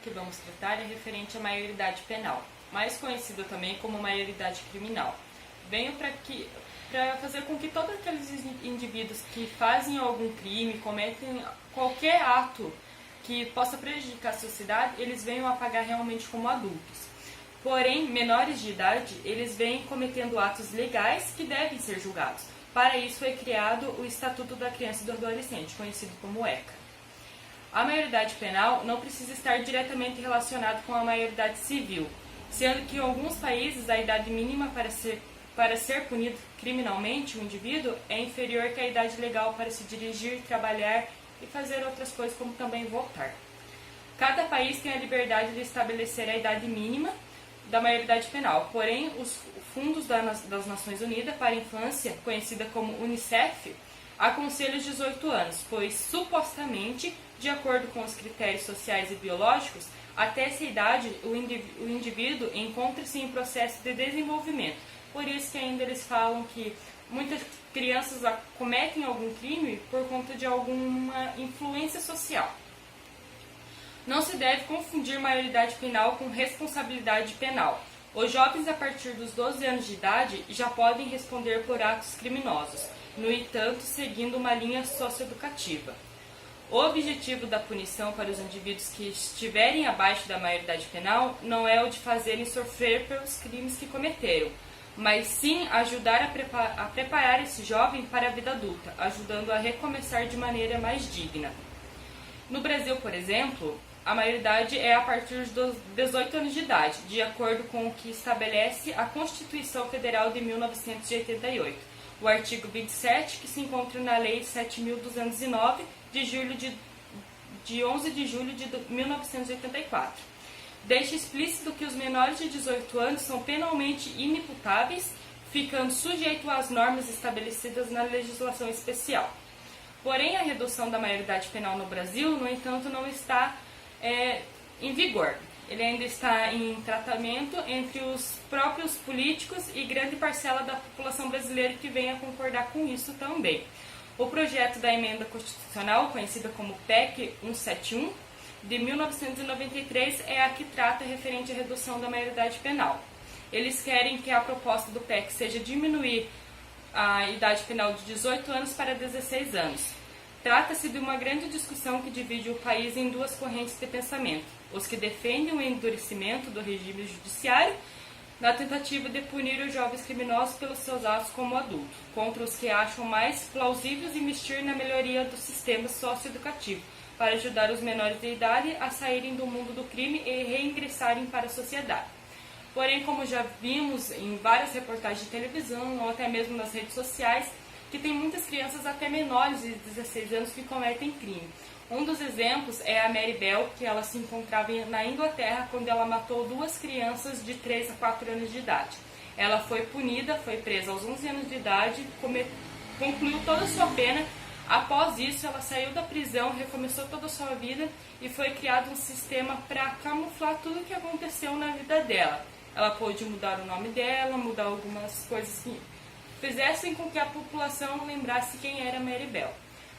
que vamos tratar é referente à maioridade penal, mais conhecida também como maioridade criminal. Venho para fazer com que todos aqueles indivíduos que fazem algum crime, cometem qualquer ato que possa prejudicar a sociedade, eles venham a pagar realmente como adultos. Porém, menores de idade, eles vêm cometendo atos legais que devem ser julgados. Para isso foi criado o Estatuto da Criança e do Adolescente, conhecido como ECA. A maioridade penal não precisa estar diretamente relacionada com a maioridade civil, sendo que em alguns países a idade mínima para ser punido criminalmente o indivíduo é inferior que a idade legal para se dirigir, trabalhar e fazer outras coisas, como também votar. Cada país tem a liberdade de estabelecer a idade mínima da maioridade penal, porém os fundos das Nações Unidas para a Infância, conhecida como UNICEF, aconselha os 18 anos, pois supostamente, de acordo com os critérios sociais e biológicos, até essa idade o indivíduo encontra-se em processo de desenvolvimento. Por isso que ainda eles falam que muitas crianças cometem algum crime por conta de alguma influência social. Não se deve confundir maioridade penal com responsabilidade penal. Os jovens a partir dos 12 anos de idade já podem responder por atos criminosos, no entanto, seguindo uma linha socioeducativa. O objetivo da punição para os indivíduos que estiverem abaixo da maioridade penal não é o de fazerem sofrer pelos crimes que cometeram, mas sim ajudar a preparar esse jovem para a vida adulta, ajudando a recomeçar de maneira mais digna. No Brasil, por exemplo, a maioridade é a partir dos 18 anos de idade, de acordo com o que estabelece a Constituição Federal de 1988, o artigo 27, que se encontra na Lei 7.209, de 11 de julho de 1984. Deixa explícito que os menores de 18 anos são penalmente inimputáveis, ficando sujeitos às normas estabelecidas na legislação especial. Porém, a redução da maioridade penal no Brasil, no entanto, não está em vigor. Ele ainda está em tratamento entre os próprios políticos e grande parcela da população brasileira que vem a concordar com isso também. O projeto da emenda constitucional, conhecida como PEC 171, de 1993, é a que trata referente à redução da maioridade penal. Eles querem que a proposta do PEC seja diminuir a idade penal de 18 anos para 16 anos. Trata-se de uma grande discussão que divide o país em duas correntes de pensamento: os que defendem o endurecimento do regime judiciário na tentativa de punir os jovens criminosos pelos seus atos como adultos, contra os que acham mais plausíveis investir na melhoria do sistema socioeducativo, para ajudar os menores de idade a saírem do mundo do crime e reingressarem para a sociedade. Porém, como já vimos em várias reportagens de televisão ou até mesmo nas redes sociais, que tem muitas crianças até menores de 16 anos que cometem crime. Um dos exemplos é a Mary Bell, que ela se encontrava na Inglaterra quando ela matou duas crianças de 3 a 4 anos de idade. Ela foi punida, foi presa aos 11 anos de idade, concluiu toda a sua pena. Após isso, ela saiu da prisão, recomeçou toda a sua vida e foi criado um sistema para camuflar tudo o que aconteceu na vida dela. Ela pôde mudar o nome dela, mudar algumas coisas que fizessem com que a população lembrasse quem era Mary Bell.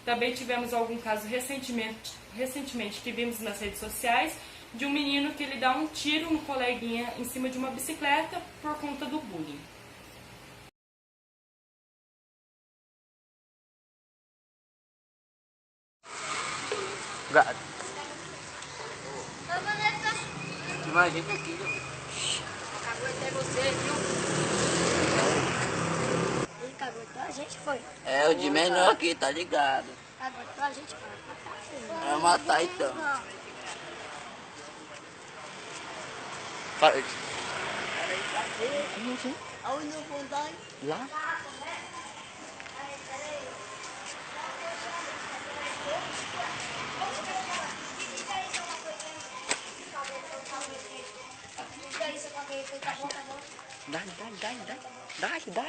Também tivemos algum caso recentemente que vimos nas redes sociais de um menino que ele dá um tiro no coleguinha em cima de uma bicicleta por conta do bullying. Gado. Imagina aqui. Acabou até você, viu? Ele caguetou, a gente foi. É, o de menor aqui, tá ligado. Caguetou, a gente foi. Vai matar então. Fala. Peraí, cadê? Aonde eu vou dar? Lá? Dá.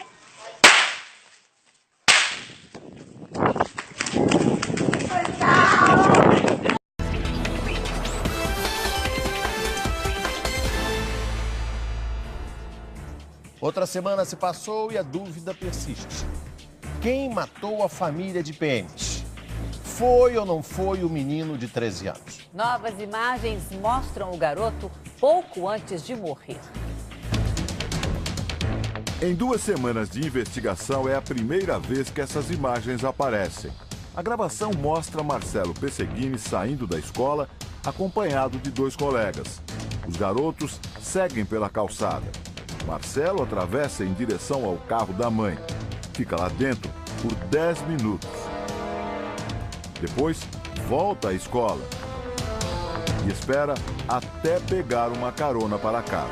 Outra semana se passou e a dúvida persiste. Quem matou a família de PMs? Foi ou não foi o menino de 13 anos? Novas imagens mostram o garoto pouco antes de morrer. Em 2 semanas de investigação, é a primeira vez que essas imagens aparecem. A gravação mostra Marcelo Pesseguini saindo da escola, acompanhado de 2 colegas. Os garotos seguem pela calçada. Marcelo atravessa em direção ao carro da mãe. Fica lá dentro por 10 minutos. Depois, volta à escola e espera até pegar uma carona para casa.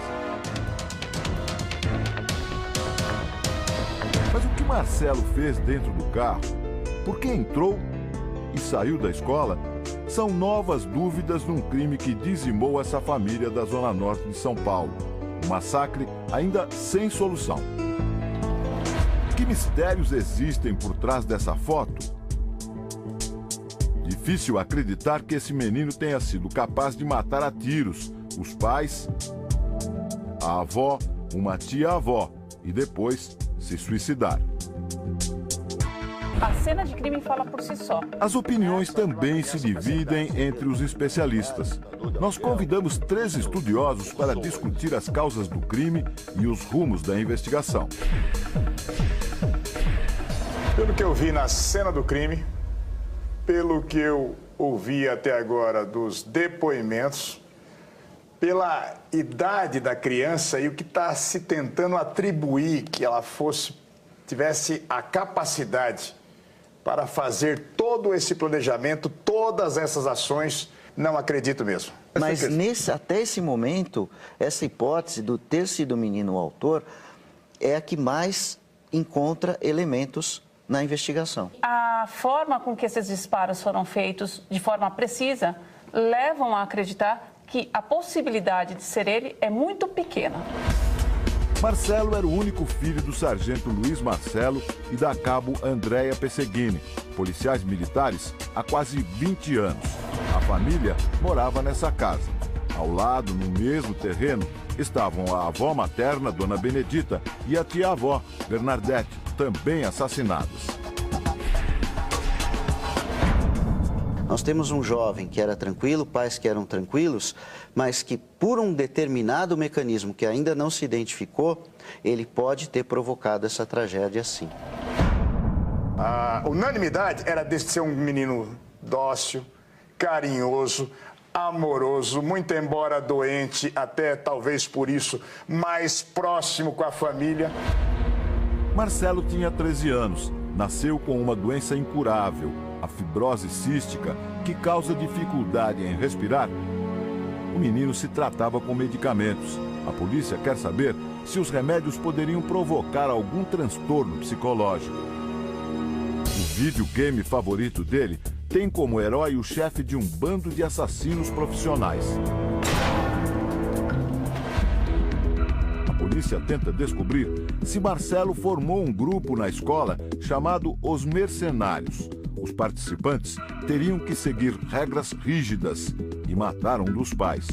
Mas o que Marcelo fez dentro do carro, por que entrou e saiu da escola, são novas dúvidas num crime que dizimou essa família da Zona Norte de São Paulo. Um massacre ainda sem solução. Que mistérios existem por trás dessa foto? Difícil acreditar que esse menino tenha sido capaz de matar a tiros os pais, a avó, uma tia-avó e depois se suicidar. A cena de crime fala por si só. As opiniões também se dividem entre os especialistas. Nós convidamos 3 estudiosos para discutir as causas do crime e os rumos da investigação. Pelo que eu vi na cena do crime, pelo que eu ouvi até agora dos depoimentos, pela idade da criança e o que está se tentando atribuir que ela tivesse a capacidade para fazer todo esse planejamento, todas essas ações, não acredito mesmo. Mas até esse momento, essa hipótese do ter sido o menino o autor é a que mais encontra elementos na investigação. A forma com que esses disparos foram feitos de forma precisa levam a acreditar que a possibilidade de ser ele é muito pequena. Marcelo era o único filho do sargento Luiz Marcelo e da cabo Andréia Pesseguini, policiais militares há quase 20 anos. A família morava nessa casa. Ao lado, no mesmo terreno, estavam a avó materna, Dona Benedita, e a tia-avó, Bernadette, também assassinadas. Nós temos um jovem que era tranquilo, pais que eram tranquilos, mas que por um determinado mecanismo que ainda não se identificou, ele pode ter provocado essa tragédia sim. A unanimidade era de ser um menino dócil, carinhoso, amoroso, muito embora doente, até talvez por isso, mais próximo com a família. Marcelo tinha 13 anos, nasceu com uma doença incurável, a fibrose cística, que causa dificuldade em respirar. O menino se tratava com medicamentos. A polícia quer saber se os remédios poderiam provocar algum transtorno psicológico. O videogame favorito dele tem como herói o chefe de um bando de assassinos profissionais. A polícia tenta descobrir se Marcelo formou um grupo na escola chamado Os Mercenários. Os participantes teriam que seguir regras rígidas e matar um dos pais.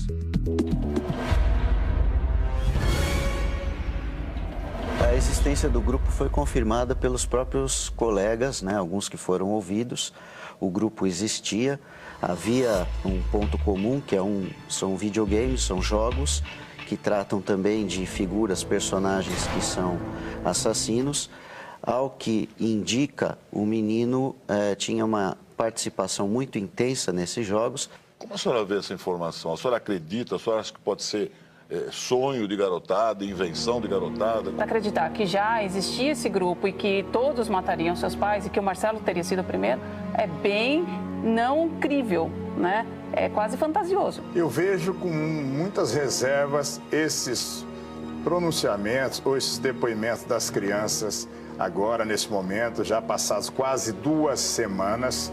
A existência do grupo foi confirmada pelos próprios colegas, né, alguns que foram ouvidos. O grupo existia, havia um ponto comum, que são videogames, são jogos que tratam também de figuras, personagens que são assassinos. Ao que indica, o menino tinha uma participação muito intensa nesses jogos. Como a senhora vê essa informação? A senhora acredita? A senhora acha que pode ser sonho de garotada, invenção de garotada? Acreditar que já existia esse grupo e que todos matariam seus pais e que o Marcelo teria sido o primeiro é bem não crível, né? É quase fantasioso. Eu vejo com muitas reservas esses pronunciamentos ou esses depoimentos das crianças agora, nesse momento, já passados quase 2 semanas.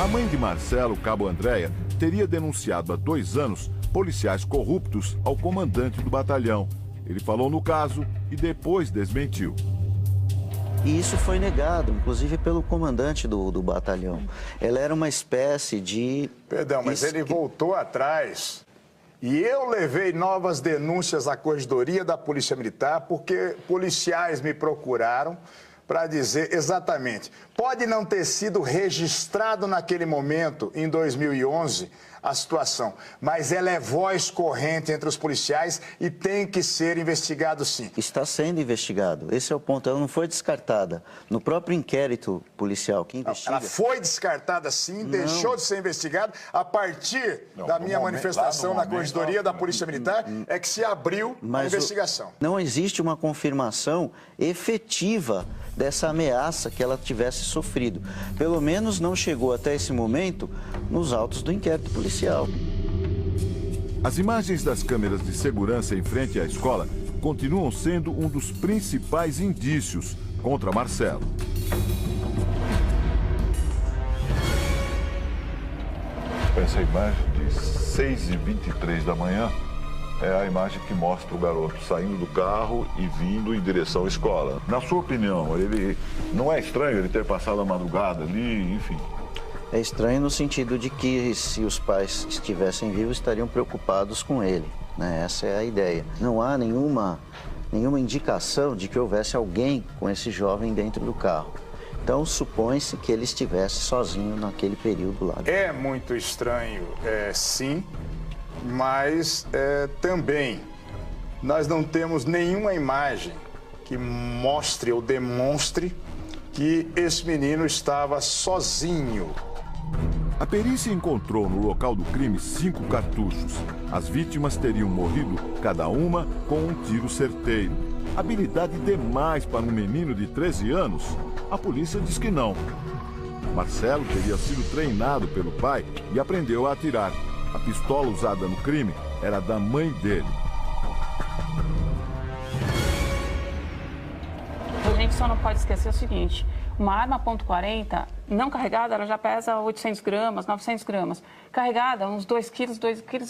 A mãe de Marcelo, cabo Andréia, teria denunciado há 2 anos policiais corruptos ao comandante do batalhão. Ele falou no caso e depois desmentiu. E isso foi negado, inclusive pelo comandante do batalhão. Ela era uma espécie de... Perdão, mas ele voltou atrás. E eu levei novas denúncias à corregedoria da Polícia Militar porque policiais me procuraram para dizer exatamente. Pode não ter sido registrado naquele momento, em 2011, a situação, mas ela é voz corrente entre os policiais e tem que ser investigado sim. Está sendo investigado, esse é o ponto, ela não foi descartada. No próprio inquérito policial que investiga... Ela foi descartada sim, deixou de ser investigada a partir da minha manifestação na corregedoria da Polícia Militar, é que se abriu a investigação. Não existe uma confirmação efetiva dessa ameaça que ela tivesse sofrido. Pelo menos não chegou até esse momento nos autos do inquérito policial. As imagens das câmeras de segurança em frente à escola continuam sendo um dos principais indícios contra Marcelo. Essa imagem de 6h23 da manhã é a imagem que mostra o garoto saindo do carro e vindo em direção à escola. Na sua opinião, ele não é estranho ele ter passado a madrugada ali, enfim? É estranho no sentido de que se os pais estivessem vivos, estariam preocupados com ele, né? Essa é a ideia. Não há nenhuma indicação de que houvesse alguém com esse jovem dentro do carro. Então, supõe-se que ele estivesse sozinho naquele período lá. É muito estranho, sim, mas também nós não temos nenhuma imagem que mostre ou demonstre que esse menino estava sozinho. A perícia encontrou no local do crime 5 cartuchos. As vítimas teriam morrido, cada uma, com um tiro certeiro. Habilidade demais para um menino de 13 anos? A polícia diz que não. Marcelo teria sido treinado pelo pai e aprendeu a atirar. A pistola usada no crime era da mãe dele. A gente só não pode esquecer o seguinte: uma arma .40, não carregada, ela já pesa 800 gramas, 900 gramas. Carregada, uns 2 quilos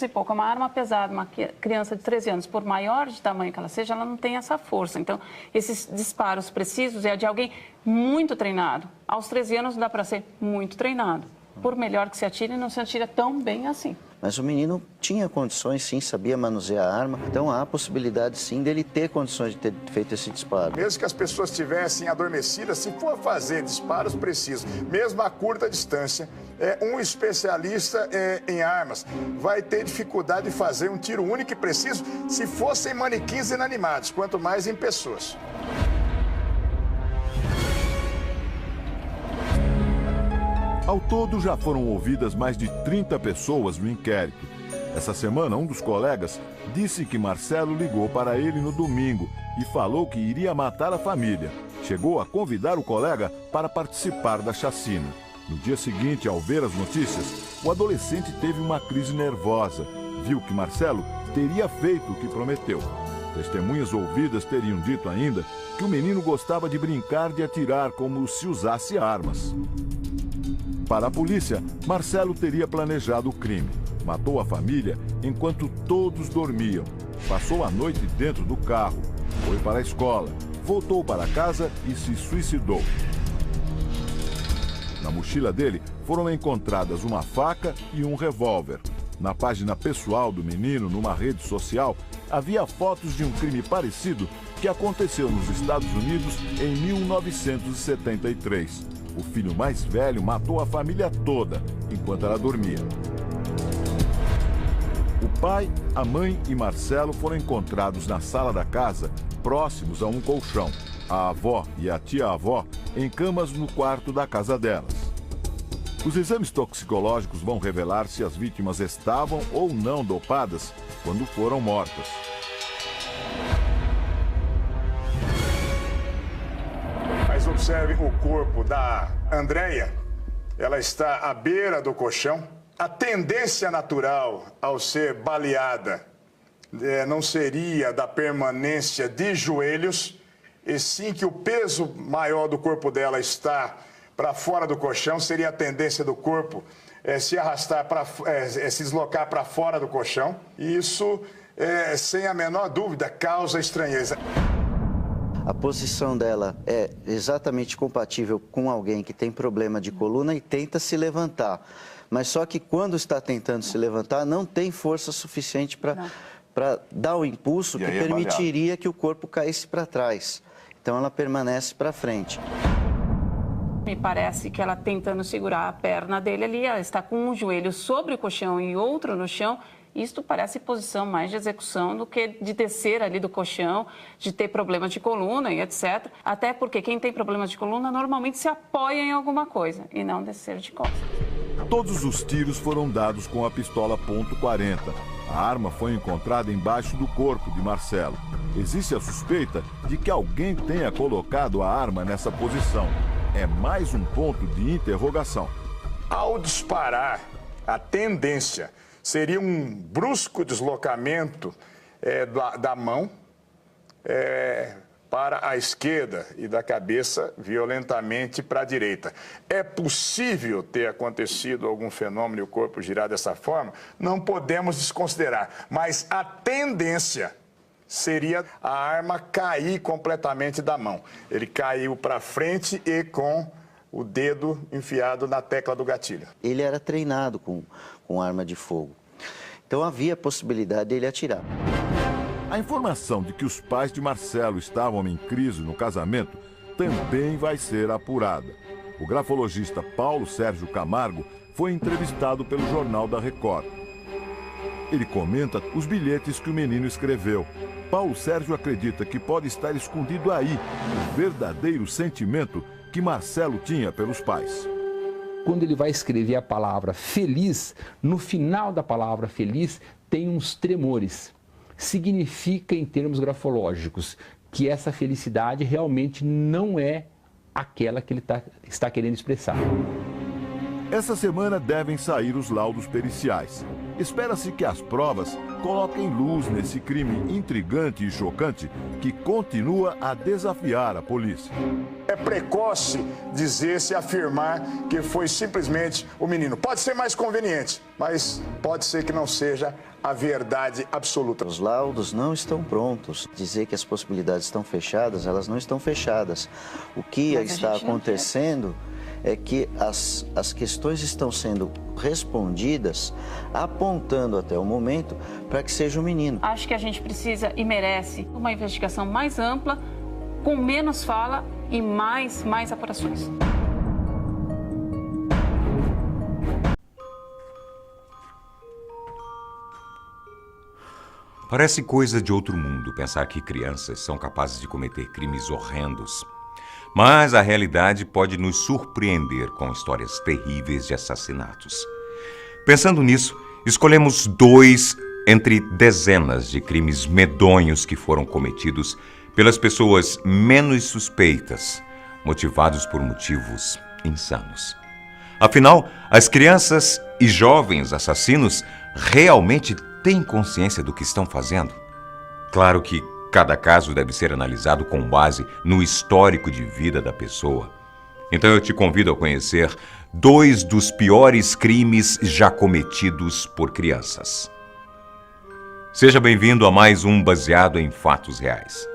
e pouco. É uma arma pesada, uma criança de 13 anos, por maior de tamanho que ela seja, ela não tem essa força. Então, esses disparos precisos é de alguém muito treinado. Aos 13 anos dá para ser muito treinado. Por melhor que se atire, não se atira tão bem assim. Mas o menino tinha condições, sim, sabia manusear a arma. Então há a possibilidade, sim, dele ter condições de ter feito esse disparo. Mesmo que as pessoas estivessem adormecidas, se for fazer disparos precisos, mesmo a curta distância, um especialista em armas vai ter dificuldade de fazer um tiro único e preciso se fossem manequins inanimados, quanto mais em pessoas. Ao todo, já foram ouvidas mais de 30 pessoas no inquérito. Essa semana, um dos colegas disse que Marcelo ligou para ele no domingo e falou que iria matar a família. Chegou a convidar o colega para participar da chacina. No dia seguinte, ao ver as notícias, o adolescente teve uma crise nervosa. Viu que Marcelo teria feito o que prometeu. Testemunhas ouvidas teriam dito ainda que o menino gostava de brincar de atirar como se usasse armas. Para a polícia, Marcelo teria planejado o crime. Matou a família enquanto todos dormiam. Passou a noite dentro do carro. Foi para a escola. Voltou para casa e se suicidou. Na mochila dele foram encontradas uma faca e um revólver. Na página pessoal do menino, numa rede social, havia fotos de um crime parecido que aconteceu nos Estados Unidos em 1973. O filho mais velho matou a família toda enquanto ela dormia. O pai, a mãe e Marcelo foram encontrados na sala da casa, próximos a um colchão. A avó e a tia-avó em camas no quarto da casa delas. Os exames toxicológicos vão revelar se as vítimas estavam ou não dopadas quando foram mortas. Mas observe o corpo da Andréia. Ela está à beira do colchão. A tendência natural ao ser baleada não seria da permanência de joelhos, e sim que o peso maior do corpo dela está para fora do colchão, seria a tendência do corpo se arrastar, se deslocar para fora do colchão. E isso, sem a menor dúvida, causa estranheza. A posição dela é exatamente compatível com alguém que tem problema de coluna e tenta se levantar. Mas só que quando está tentando se levantar, não tem força suficiente para dar o impulso que permitiria que o corpo caísse para trás. então ela permanece para frente. Me parece que ela tentando segurar a perna dele ali, ela está com um joelho sobre o colchão e outro no chão. Isto parece posição mais de execução do que de descer ali do colchão, de ter problemas de coluna e etc. Até porque quem tem problemas de coluna normalmente se apoia em alguma coisa e não descer de costas. Todos os tiros foram dados com a pistola .40. A arma foi encontrada embaixo do corpo de Marcelo. Existe a suspeita de que alguém tenha colocado a arma nessa posição. É mais um ponto de interrogação. Ao disparar, a tendência seria um brusco deslocamento da mão para a esquerda e da cabeça violentamente para a direita. É possível ter acontecido algum fenômeno e o corpo girar dessa forma? Não podemos desconsiderar, mas a tendência seria a arma cair completamente da mão. Ele caiu para frente e com o dedo enfiado na tecla do gatilho. Ele era treinado com arma de fogo, então havia a possibilidade dele atirar. A informação de que os pais de Marcelo estavam em crise no casamento também vai ser apurada. O grafologista Paulo Sérgio Camargo foi entrevistado pelo Jornal da Record. Ele comenta os bilhetes que o menino escreveu. Paulo Sérgio acredita que pode estar escondido aí o verdadeiro sentimento que Marcelo tinha pelos pais. Quando ele vai escrever a palavra feliz, no final da palavra feliz tem uns tremores. Significa, em termos grafológicos, que essa felicidade realmente não é aquela que ele está querendo expressar. Essa semana devem sair os laudos periciais. Espera-se que as provas coloquem luz nesse crime intrigante e chocante que continua a desafiar a polícia. É precoce dizer-se, afirmar que foi simplesmente o menino. Pode ser mais conveniente, mas pode ser que não seja a verdade absoluta. Os laudos não estão prontos. Dizer que as possibilidades estão fechadas, elas não estão fechadas. O que está acontecendo é que as questões estão sendo respondidas, apontando até o momento para que seja um menino. Acho que a gente precisa e merece uma investigação mais ampla, com menos fala e mais apurações. Parece coisa de outro mundo pensar que crianças são capazes de cometer crimes horrendos. Mas a realidade pode nos surpreender com histórias terríveis de assassinatos. Pensando nisso, escolhemos 2 entre dezenas de crimes medonhos que foram cometidos pelas pessoas menos suspeitas, motivados por motivos insanos. Afinal, as crianças e jovens assassinos realmente têm consciência do que estão fazendo? Claro que cada caso deve ser analisado com base no histórico de vida da pessoa. Então eu te convido a conhecer 2 dos piores crimes já cometidos por crianças. Seja bem-vindo a mais um baseado em fatos reais.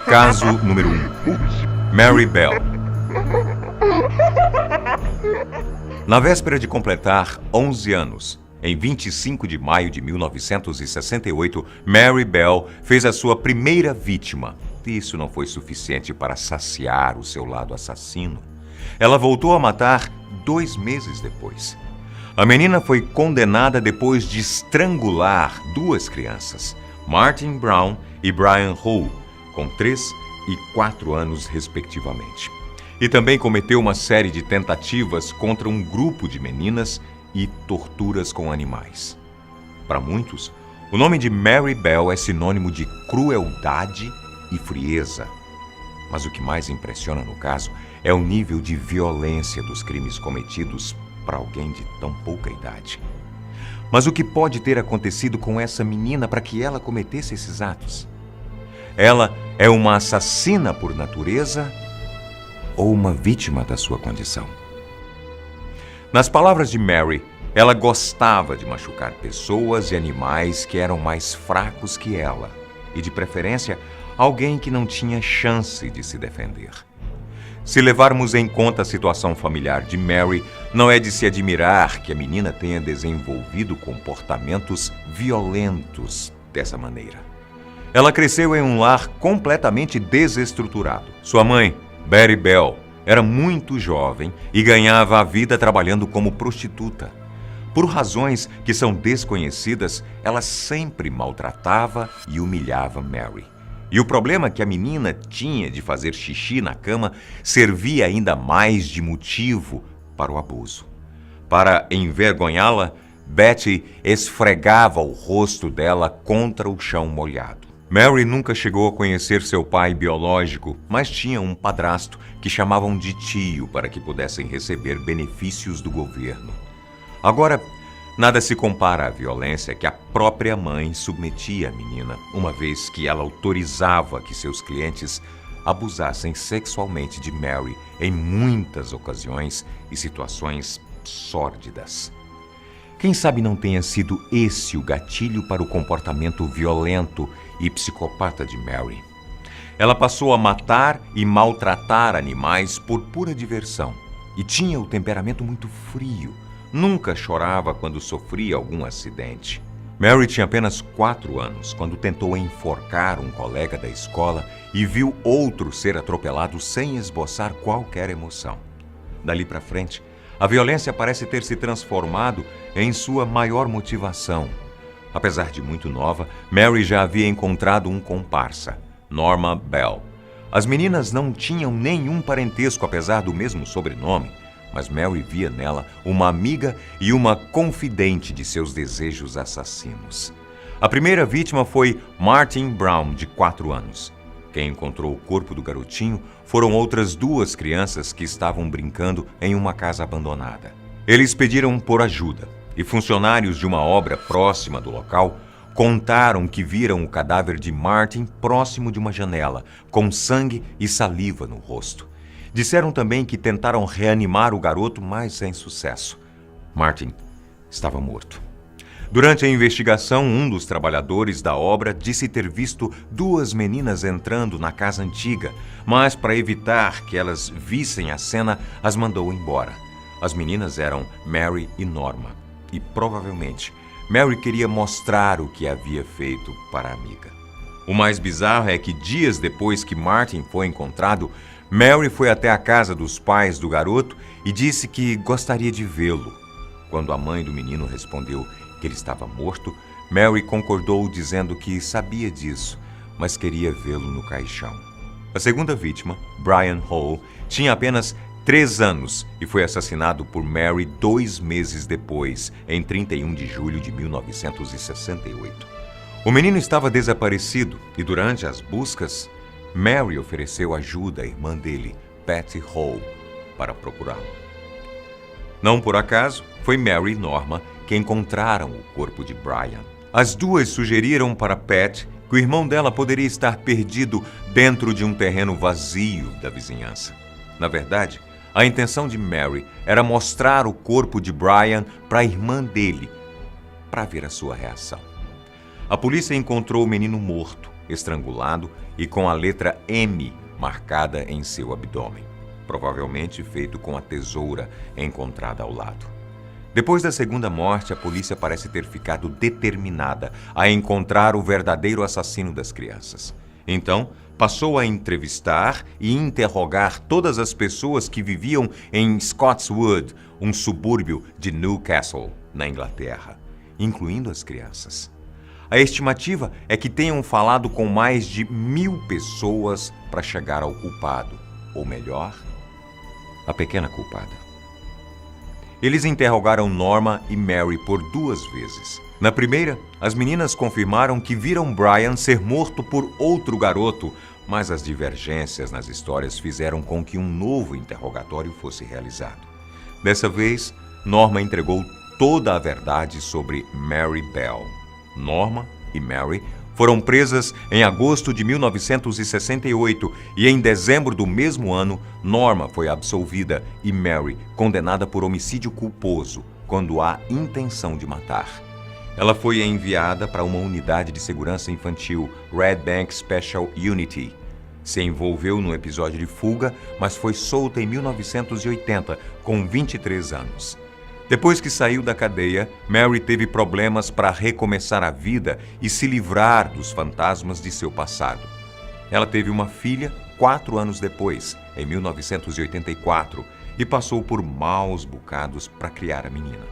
Caso número 1. Mary Bell. Na véspera de completar 11 anos, em 25 de maio de 1968, Mary Bell fez a sua primeira vítima. Isso não foi suficiente para saciar o seu lado assassino. Ela voltou a matar 2 meses depois. A menina foi condenada depois de estrangular 2 crianças, Martin Brown e Brian Hull, com 3 e 4 anos, respectivamente. E também cometeu uma série de tentativas contra um grupo de meninas e torturas com animais. Para muitos, o nome de Mary Bell é sinônimo de crueldade e frieza. Mas o que mais impressiona no caso é o nível de violência dos crimes cometidos para alguém de tão pouca idade. Mas o que pode ter acontecido com essa menina para que ela cometesse esses atos? Ela é uma assassina por natureza ou uma vítima da sua condição. Nas palavras de Mary, ela gostava de machucar pessoas e animais que eram mais fracos que ela, e de preferência, alguém que não tinha chance de se defender. Se levarmos em conta a situação familiar de Mary, não é de se admirar que a menina tenha desenvolvido comportamentos violentos dessa maneira. Ela cresceu em um lar completamente desestruturado. Sua mãe, Betty Bell, era muito jovem e ganhava a vida trabalhando como prostituta. Por razões que são desconhecidas, ela sempre maltratava e humilhava Mary. E o problema que a menina tinha de fazer xixi na cama servia ainda mais de motivo para o abuso. Para envergonhá-la, Betty esfregava o rosto dela contra o chão molhado. Mary nunca chegou a conhecer seu pai biológico, mas tinha um padrasto que chamavam de tio para que pudessem receber benefícios do governo. Agora, nada se compara à violência que a própria mãe submetia à menina, uma vez que ela autorizava que seus clientes abusassem sexualmente de Mary em muitas ocasiões e situações sórdidas. Quem sabe não tenha sido esse o gatilho para o comportamento violento e psicopata de Mary. Ela passou a matar e maltratar animais por pura diversão e tinha o temperamento muito frio. Nunca chorava quando sofria algum acidente. Mary tinha apenas 4 anos quando tentou enforcar um colega da escola e viu outro ser atropelado sem esboçar qualquer emoção. Dali para frente, a violência parece ter se transformado em sua maior motivação. Apesar de muito nova, Mary já havia encontrado um comparsa, Norma Bell. As meninas não tinham nenhum parentesco apesar do mesmo sobrenome, mas Mary via nela uma amiga e uma confidente de seus desejos assassinos. A primeira vítima foi Martin Brown, de 4 anos. Quem encontrou o corpo do garotinho foram outras 2 crianças que estavam brincando em uma casa abandonada. Eles pediram por ajuda e funcionários de uma obra próxima do local contaram que viram o cadáver de Martin próximo de uma janela, com sangue e saliva no rosto. Disseram também que tentaram reanimar o garoto, mas sem sucesso. Martin estava morto. Durante a investigação, um dos trabalhadores da obra disse ter visto 2 meninas entrando na casa antiga, mas para evitar que elas vissem a cena, as mandou embora. As meninas eram Mary e Norma, e provavelmente Mary queria mostrar o que havia feito para a amiga. O mais bizarro é que dias depois que Martin foi encontrado, Mary foi até a casa dos pais do garoto e disse que gostaria de vê-lo. Quando a mãe do menino respondeu que ele estava morto, Mary concordou dizendo que sabia disso, mas queria vê-lo no caixão. A segunda vítima, Brian Hall, tinha apenas 3 anos e foi assassinado por Mary 2 meses depois, em 31 de julho de 1968. O menino estava desaparecido e durante as buscas, Mary ofereceu ajuda à irmã dele, Patty Hall, para procurá-lo. Não por acaso, foi Mary e Norma que encontraram o corpo de Brian. As 2 sugeriram para Pat que o irmão dela poderia estar perdido dentro de um terreno vazio da vizinhança. Na verdade, a intenção de Mary era mostrar o corpo de Brian para a irmã dele, para ver a sua reação. A polícia encontrou o menino morto, estrangulado e com a letra M marcada em seu abdômen, provavelmente feito com a tesoura encontrada ao lado. Depois da segunda morte, a polícia parece ter ficado determinada a encontrar o verdadeiro assassino das crianças. Então, passou a entrevistar e interrogar todas as pessoas que viviam em Scotswood, um subúrbio de Newcastle, na Inglaterra, incluindo as crianças. A estimativa é que tenham falado com mais de 1000 pessoas para chegar ao culpado, ou melhor, a pequena culpada. Eles interrogaram Norma e Mary por 2 vezes. Na primeira, as meninas confirmaram que viram Brian ser morto por outro garoto, mas as divergências nas histórias fizeram com que um novo interrogatório fosse realizado. Dessa vez, Norma entregou toda a verdade sobre Mary Bell. Norma e Mary foram presas em agosto de 1968 e em dezembro do mesmo ano, Norma foi absolvida e Mary condenada por homicídio culposo, quando há intenção de matar. Ela foi enviada para uma unidade de segurança infantil, Red Bank Special Unity. Se envolveu num episódio de fuga, mas foi solta em 1980, com 23 anos. Depois que saiu da cadeia, Mary teve problemas para recomeçar a vida e se livrar dos fantasmas de seu passado. Ela teve uma filha 4 anos depois, em 1984, e passou por maus bocados para criar a menina.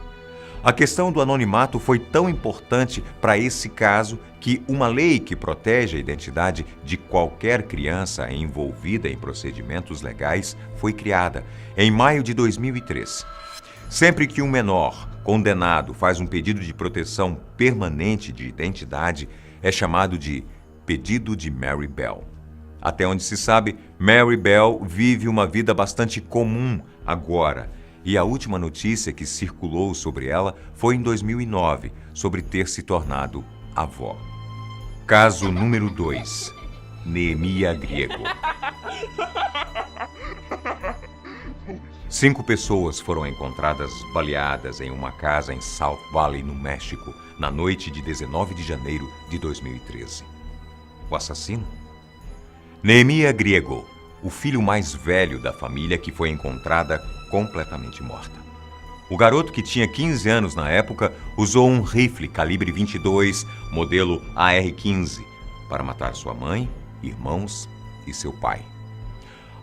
A questão do anonimato foi tão importante para esse caso que uma lei que protege a identidade de qualquer criança envolvida em procedimentos legais foi criada em maio de 2003. Sempre que um menor condenado faz um pedido de proteção permanente de identidade, é chamado de pedido de Mary Bell. Até onde se sabe, Mary Bell vive uma vida bastante comum agora. E a última notícia que circulou sobre ela foi em 2009, sobre ter se tornado avó. Caso número 2. Neemia Griego. 5 pessoas foram encontradas baleadas em uma casa em South Valley, no México, na noite de 19 de janeiro de 2013. O assassino? Neemia Griego, o filho mais velho da família que foi encontrada completamente morta. O garoto, que tinha 15 anos na época, usou um rifle calibre 22, modelo AR-15, para matar sua mãe, irmãos e seu pai.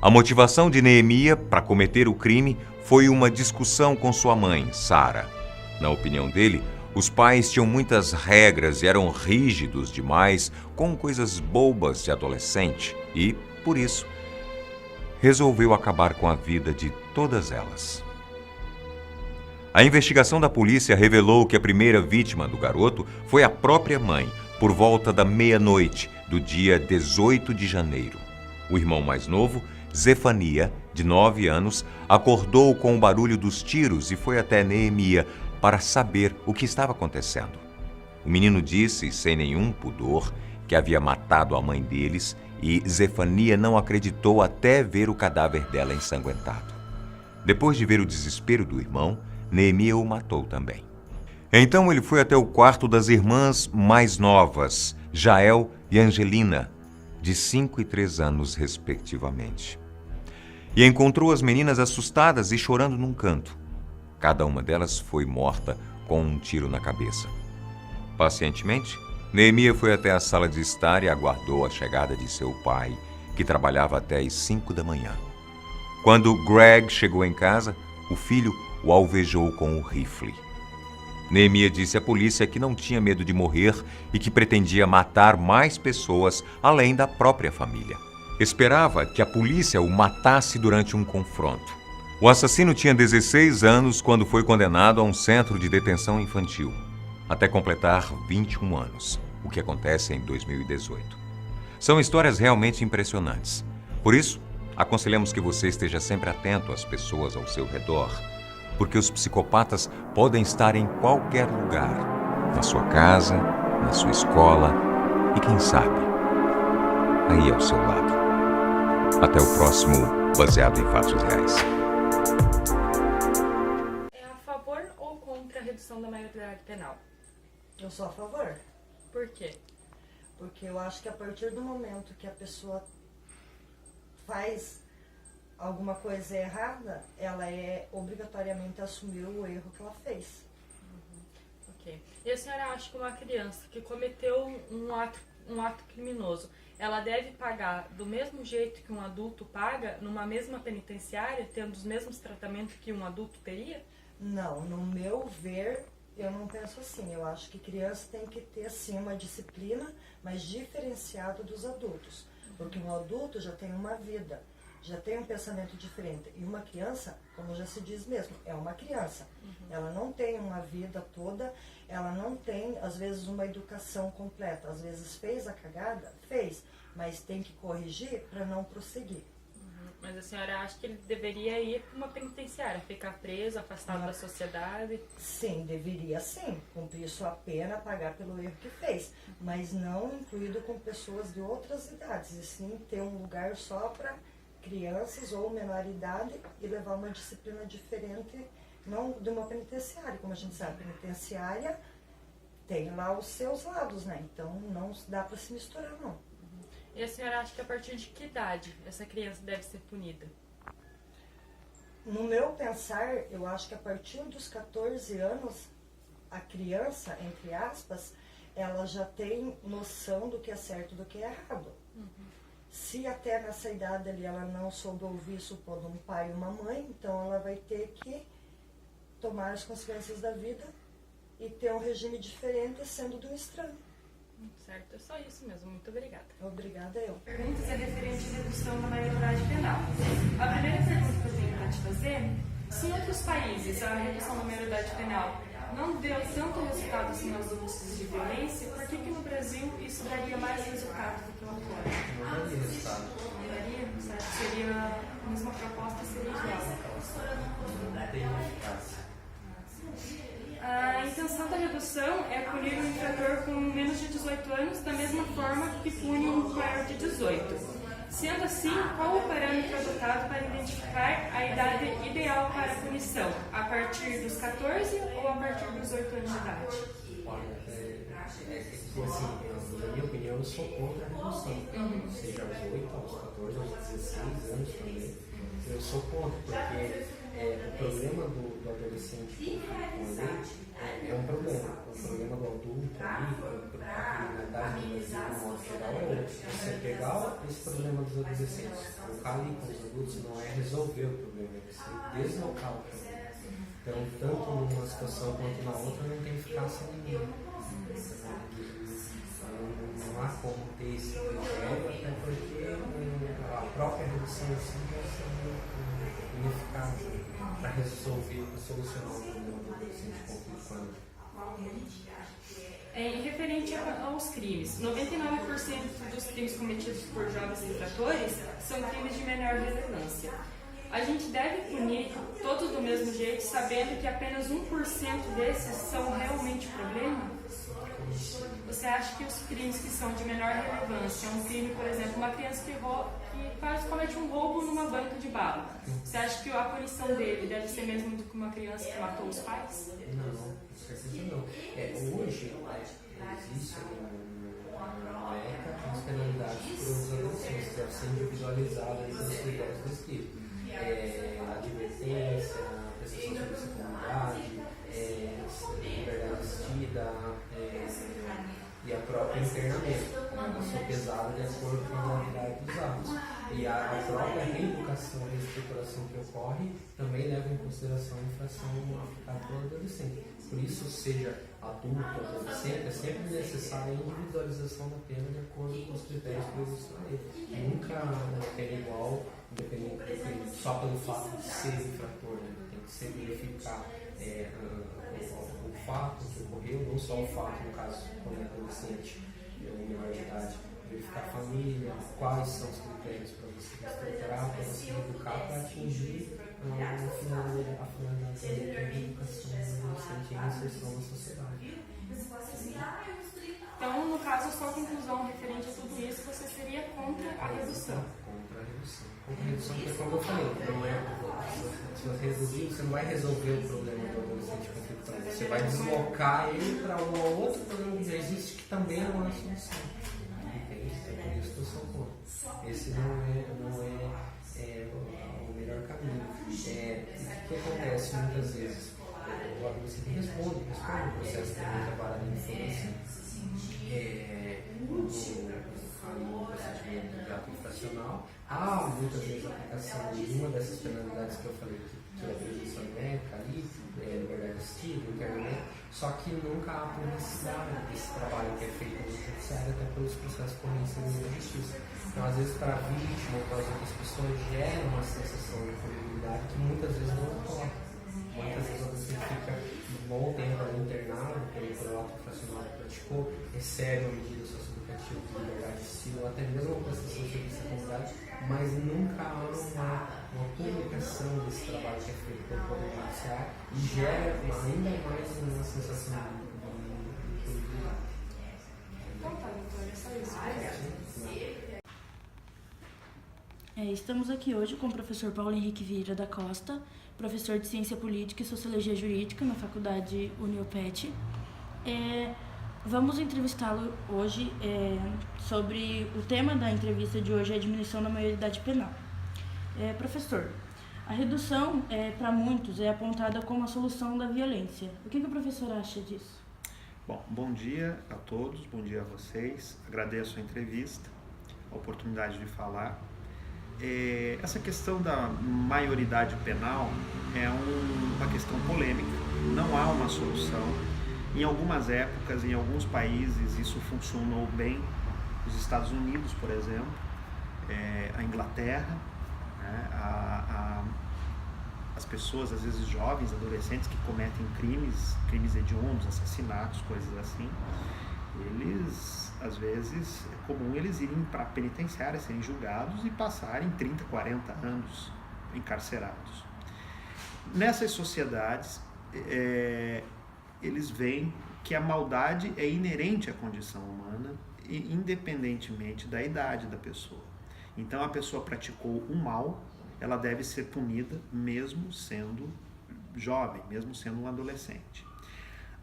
A motivação de Neemia para cometer o crime foi uma discussão com sua mãe, Sarah. Na opinião dele, os pais tinham muitas regras e eram rígidos demais com coisas bobas de adolescente e, por isso, resolveu acabar com a vida de todas elas. A investigação da polícia revelou que a primeira vítima do garoto foi a própria mãe, por volta da meia-noite do dia 18 de janeiro. O irmão mais novo, Zefania, de 9 anos, acordou com o barulho dos tiros e foi até Neemia para saber o que estava acontecendo. O menino disse, sem nenhum pudor, que havia matado a mãe deles e Zefania não acreditou até ver o cadáver dela ensanguentado. Depois de ver o desespero do irmão, Neemia o matou também. Então ele foi até o quarto das irmãs mais novas, Jael e Angelina, de 5 e 3 anos respectivamente. E encontrou as meninas assustadas e chorando num canto. Cada uma delas foi morta com um tiro na cabeça. Pacientemente, Neemia foi até a sala de estar e aguardou a chegada de seu pai, que trabalhava até às 5 da manhã. Quando Greg chegou em casa, o filho o alvejou com o rifle. Neemia disse à polícia que não tinha medo de morrer e que pretendia matar mais pessoas além da própria família. Esperava que a polícia o matasse durante um confronto. O assassino tinha 16 anos quando foi condenado a um centro de detenção infantil, até completar 21 anos, o que acontece em 2018. São histórias realmente impressionantes. Por isso, aconselhamos que você esteja sempre atento às pessoas ao seu redor, porque os psicopatas podem estar em qualquer lugar, na sua casa, na sua escola e, quem sabe, aí ao seu lado. Até o próximo Baseado em Fatos Reais. É a favor ou contra a redução da maioridade penal? Eu sou a favor. Por quê? Porque eu acho que a partir do momento que a pessoa faz alguma coisa errada, ela é obrigatoriamente assumir o erro que ela fez. Ok. E a senhora acha que uma criança que cometeu um ato criminoso, ela deve pagar do mesmo jeito que um adulto paga, numa mesma penitenciária, tendo os mesmos tratamentos que um adulto teria? Não, no meu ver, eu não penso assim. Eu acho que criança tem que ter, sim, uma disciplina, mas diferenciado dos adultos. Porque um adulto já tem uma vida, já tem um pensamento diferente. E uma criança, como já se diz mesmo, é uma criança. Ela não tem uma vida toda, ela não tem, às vezes, uma educação completa. Às vezes fez a cagada, fez, mas tem que corrigir para não prosseguir. Mas a senhora acha que ele deveria ir para uma penitenciária, ficar preso, afastado da sociedade? Sim, deveria sim, cumprir sua pena, pagar pelo erro que fez, mas não incluído com pessoas de outras idades, e sim ter um lugar só para crianças ou menor idade e levar uma disciplina diferente, não de uma penitenciária, como a gente sabe, penitenciária tem lá os seus lados, né? Então não dá para se misturar, não. E a senhora acha que a partir de que idade essa criança deve ser punida? No meu pensar, eu acho que a partir dos 14 anos, a criança, entre aspas, ela já tem noção do que é certo e do que é errado. Se até nessa idade ali ela não soube ouvir, supondo um pai e uma mãe, então ela vai ter que tomar as consequências da vida e ter um regime diferente sendo do estranho. Certo, é só isso mesmo. Muito obrigada. Obrigada eu. Perguntas é referente à redução da maioridade penal. A primeira pergunta que eu tenho para te fazer, se em outros países a redução da maioridade penal não deu tanto resultado assim aos índices de violência, por que no Brasil isso daria mais resultado do que o agora? Não daria resultado. Não daria? Certo? Seria a mesma proposta, seria igual. Não tem eficácia. A intenção da redução é punir um infrator com menos de 18 anos da mesma forma que pune um maior de 18. Sendo assim, qual o parâmetro adotado para identificar a idade ideal para a punição? A partir dos 14 ou a partir dos 18 anos de idade? Assim, na minha opinião, eu sou contra a redução. Seja aos 8, aos 14, aos 16 anos também. Eu sou contra, porque o problema do adolescente com a lei é um problema. O problema do adulto ali, a criminalidade no Brasil, de modo geral, é outro. Você pegar esse problema dos adolescentes, colocar ali com os adultos, não é resolver o problema, é você deslocar o problema. Então, tanto numa situação quanto na outra, não tem eficácia nenhuma. Não há como ter esse critério, até porque a própria redução assim vai ser ineficaz para resolver, para solucionar o problema do adolescente conflitando. Em referente aos crimes, 99% dos crimes cometidos por jovens infratores são crimes de menor relevância. A gente deve punir todos do mesmo jeito, sabendo que apenas 1% desses são realmente problema? Você acha que os crimes que são de menor relevância, um crime, por exemplo, uma criança que comete um roubo numa banca de bala, você acha que a punição dele deve ser mesmo do que uma criança que matou os pais? Não, com certeza não. Hoje existe uma ECA as penalidades para os adolescentes, deve ser individualizada pelos critérios descritos. Advertência, prestação de serviço à comunidade, liberdade assistida e a própria internamento. Ela são pesada de acordo com a gravidade dos atos. E a própria reeducação e reestruturação que ocorre também leva em consideração a infração aplicada pelo adolescente. Por isso, seja adulto ou adolescente, é sempre necessária a individualização da pena de acordo com os critérios previstos na lei. Nunca uma pena igual, independente só pelo fato de ser infrator, né? Tem que ser verificar o fato que ocorreu, não só o fato, no caso, quando é adolescente ou menor de idade, verificar a família, quais são os critérios para você estruturar, para você educar, para atingir a finalidade da educação do adolescente e a inserção na sociedade. Então, no caso, a sua conclusão referente a tudo isso, você seria contra a redução? Contra a redução. Contra a redução, porque, como eu falei, se você reduzir, você não vai resolver o problema do adolescente conflitante. Você vai deslocar ele para um outro problema que já existe, que também não é a solução. É por isso que eu sou contra. Esse não é o melhor caminho. O que acontece muitas vezes? O adolescente responde o processo de muita vara de infância. No procedimento de ato infracional, há muitas vezes a aplicação de uma dessas penalidades que eu falei, que é a presunção médica ali, liberdade assistida, internamento, só que nunca há publicidade desse trabalho que é feito no judiciário, até pelos processos correntes da justiça. Então, às vezes, para a vítima ou para as outras pessoas, gera uma sensação de culpabilidade que muitas vezes não ocorre. Muitas vezes você fica um bom tempo internado pelo ato infracional que praticou, recebe uma medida socioeducativa tentativa de liberdade de estilo, até mesmo uma prestação de serviço à comunidade, mas nunca há uma publicação desse trabalho que é feito pelo Poder Judiciário e gera ainda mais uma sensação de impunidade. Então tá, doutor, é só isso. Estamos aqui hoje com o professor Paulo Henrique Vieira da Costa, professor de Ciência Política e Sociologia Jurídica na Faculdade Uniopet. Vamos entrevistá-lo hoje sobre o tema da entrevista de hoje, é a diminuição da maioridade penal. Professor, a redução, para muitos, é apontada como a solução da violência. O que o professor acha disso? Bom dia a todos, bom dia a vocês. Agradeço a entrevista, a oportunidade de falar. Essa questão da maioridade penal é uma questão polêmica, não há uma solução. Em algumas épocas, em alguns países, isso funcionou bem. Os Estados Unidos, por exemplo, a Inglaterra, né? As pessoas, às vezes jovens, adolescentes, que cometem crimes hediondos, assassinatos, coisas assim, eles, às vezes, é comum eles irem para a penitenciária, serem julgados e passarem 30, 40 anos encarcerados. Nessas sociedades, eles veem que a maldade é inerente à condição humana, independentemente da idade da pessoa. Então, a pessoa praticou um mal, ela deve ser punida mesmo sendo jovem, mesmo sendo um adolescente.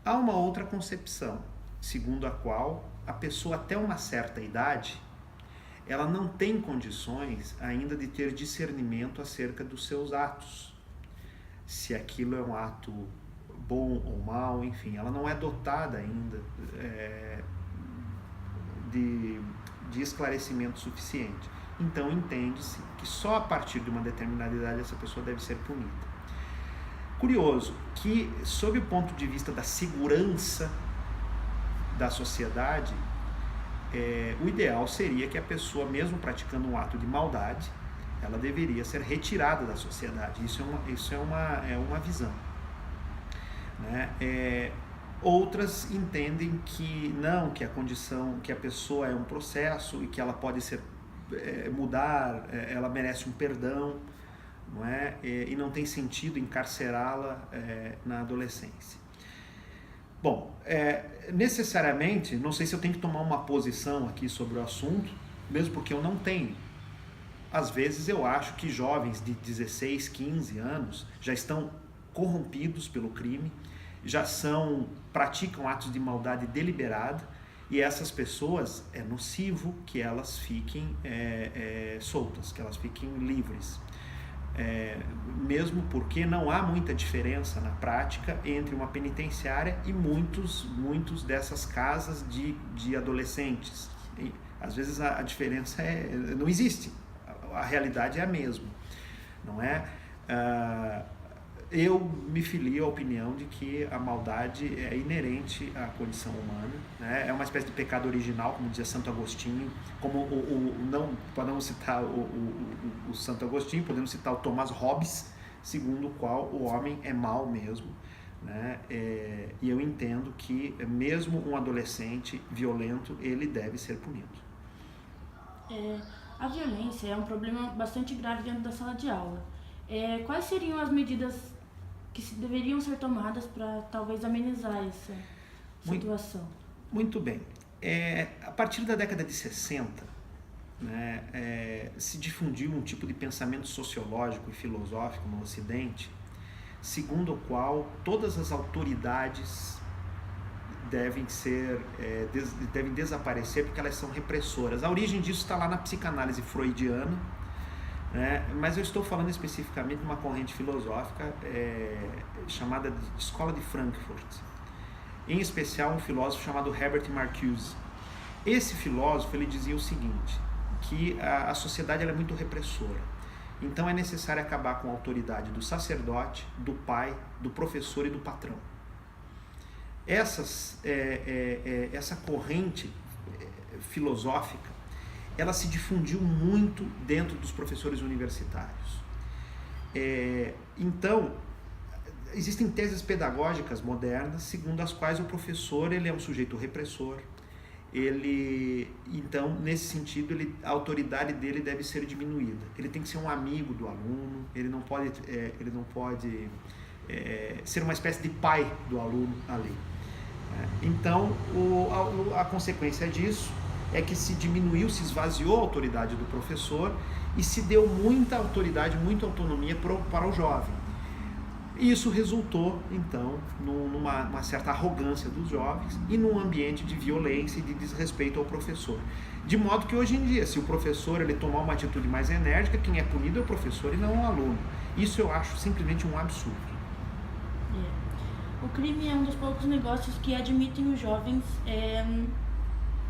Há uma outra concepção, segundo a qual a pessoa até uma certa idade, ela não tem condições ainda de ter discernimento acerca dos seus atos. Se aquilo é um ato bom ou mal, enfim, ela não é dotada ainda de esclarecimento suficiente. Então entende-se que só a partir de uma determinada idade essa pessoa deve ser punida. Curioso que, sob o ponto de vista da segurança da sociedade, o ideal seria que a pessoa, mesmo praticando um ato de maldade, ela deveria ser retirada da sociedade. Isso é uma visão, né? Outras entendem que não, que a condição, que a pessoa é um processo e que ela pode ser mudar, ela merece um perdão, não é? E não tem sentido encarcerá-la na adolescência. Bom, necessariamente, não sei se eu tenho que tomar uma posição aqui sobre o assunto, mesmo porque eu não tenho. Às vezes eu acho que jovens de 16, 15 anos já estão corrompidos pelo crime, praticam atos de maldade deliberada, e essas pessoas é nocivo que elas fiquem soltas, que elas fiquem livres. Mesmo porque não há muita diferença na prática entre uma penitenciária e muitos dessas casas de adolescentes. E, às vezes a diferença não existe, a realidade é a mesma, não é? Eu me filio à opinião de que a maldade é inerente à condição humana, né? É uma espécie de pecado original, como dizia Santo Agostinho, podemos citar o Santo Agostinho, podemos citar o Tomás Hobbes, segundo o qual o homem é mau mesmo, né? E eu entendo que mesmo um adolescente violento, ele deve ser punido. A violência é um problema bastante grave dentro da sala de aula. Quais seriam as medidas que deveriam ser tomadas para talvez amenizar essa situação? Muito bem. A partir da década de 60, né, se difundiu um tipo de pensamento sociológico e filosófico no Ocidente, segundo o qual todas as autoridades devem desaparecer porque elas são repressoras. A origem disso está lá na psicanálise freudiana, mas eu estou falando especificamente de uma corrente filosófica chamada de Escola de Frankfurt, em especial um filósofo chamado Herbert Marcuse. Esse filósofo ele dizia o seguinte, que a sociedade ela é muito repressora, então é necessário acabar com a autoridade do sacerdote, do pai, do professor e do patrão. Essa corrente filosófica ela se difundiu muito dentro dos professores universitários. Então, existem teses pedagógicas modernas, segundo as quais o professor ele é um sujeito repressor, Então, nesse sentido, a autoridade dele deve ser diminuída. Ele tem que ser um amigo do aluno, ele não pode ser uma espécie de pai do aluno ali. Então, a consequência disso é que se diminuiu, se esvaziou a autoridade do professor e se deu muita autoridade, muita autonomia para o jovem. E isso resultou, então, numa certa arrogância dos jovens e num ambiente de violência e de desrespeito ao professor. De modo que hoje em dia, se o professor ele tomar uma atitude mais enérgica, quem é punido é o professor e não o aluno. Isso eu acho simplesmente um absurdo. O crime é um dos poucos negócios que admitem os jovens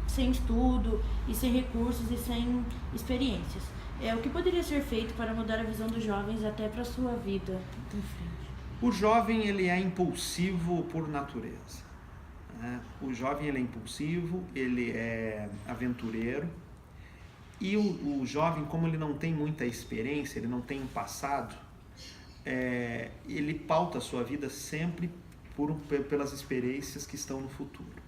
sem estudo e sem recursos e sem experiências. O que poderia ser feito para mudar a visão dos jovens até para a sua vida em frente? O jovem ele é impulsivo por natureza. O jovem ele é impulsivo, ele é aventureiro. E o jovem, como ele não tem muita experiência, ele não tem um passado, ele pauta a sua vida sempre pelas experiências que estão no futuro.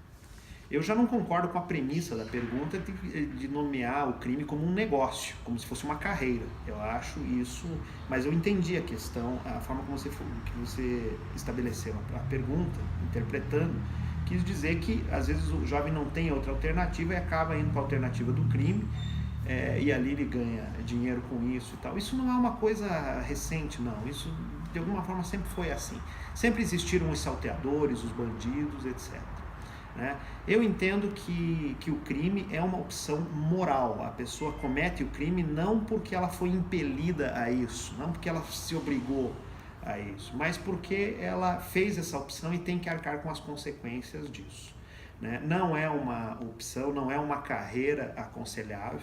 Eu já não concordo com a premissa da pergunta de nomear o crime como um negócio, como se fosse uma carreira. Eu acho isso, mas eu entendi a questão, a forma como você estabeleceu a pergunta, interpretando, quis dizer que às vezes o jovem não tem outra alternativa e acaba indo para a alternativa do crime, e ali ele ganha dinheiro com isso e tal. Isso não é uma coisa recente, não. Isso de alguma forma sempre foi assim. Sempre existiram os salteadores, os bandidos, etc. Eu entendo que o crime é uma opção moral. A pessoa comete o crime não porque ela foi impelida a isso, não porque ela se obrigou a isso, mas porque ela fez essa opção e tem que arcar com as consequências disso. Não é uma opção, não é uma carreira aconselhável.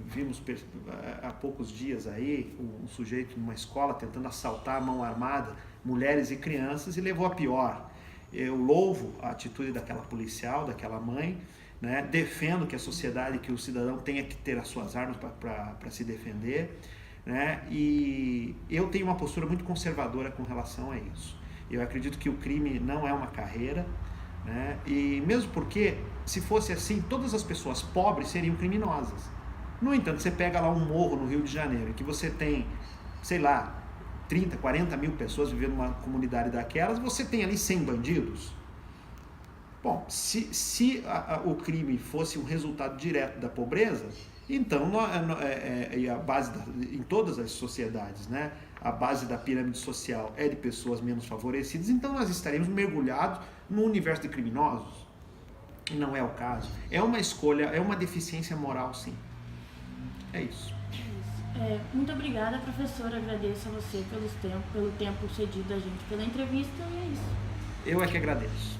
Vimos há poucos dias aí um sujeito numa escola tentando assaltar a mão armada mulheres e crianças e levou a pior. Eu louvo a atitude daquela policial, daquela mãe, defendo que a sociedade, que o cidadão tenha que ter as suas armas para se defender, e eu tenho uma postura muito conservadora com relação a isso. Eu acredito que o crime não é uma carreira, e mesmo porque, se fosse assim, todas as pessoas pobres seriam criminosas. No entanto, você pega lá um morro no Rio de Janeiro, que você tem, sei lá, 30, 40 mil pessoas vivendo numa comunidade daquelas, você tem ali 100 bandidos. Bom, se o crime fosse um resultado direto da pobreza, então a base em todas as sociedades, a base da pirâmide social é de pessoas menos favorecidas, então nós estaríamos mergulhados no universo de criminosos. E não é o caso. É uma escolha, é uma deficiência moral, sim. É isso. Muito obrigada, professora. Agradeço a você pelo tempo cedido a gente pela entrevista e é isso. Eu é que agradeço.